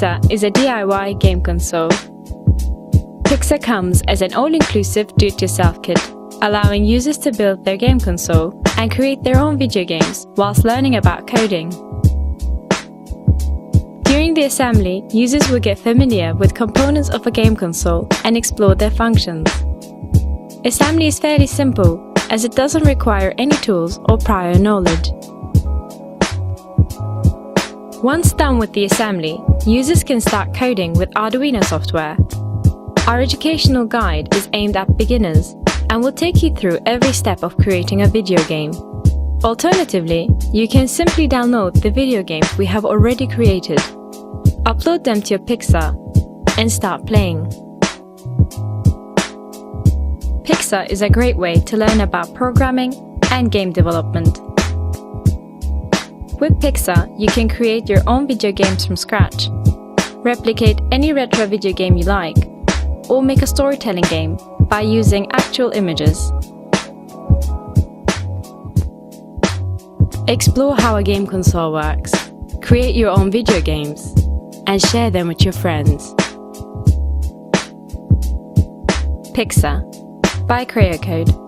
PYXA is a DIY game console. PYXA comes as an all-inclusive do-it-yourself kit, allowing users to build their game console and create their own video games whilst learning about coding. During the assembly, users will get familiar with components of a game console and explore their functions. Assembly is fairly simple, as it doesn't require any tools or prior knowledge. Once done with the assembly, users can start coding with Arduino software. Our educational guide is aimed at beginners and will take you through every step of creating a video game. Alternatively, you can simply download the video games we have already created, upload them to your PYXA, and start playing. PYXA is a great way to learn about programming and game development. With PYXA, you can create your own video games from scratch, replicate any retro video game you like, or make a storytelling game by using actual images. Explore how a game console works, create your own video games, and share them with your friends. PYXA by Code.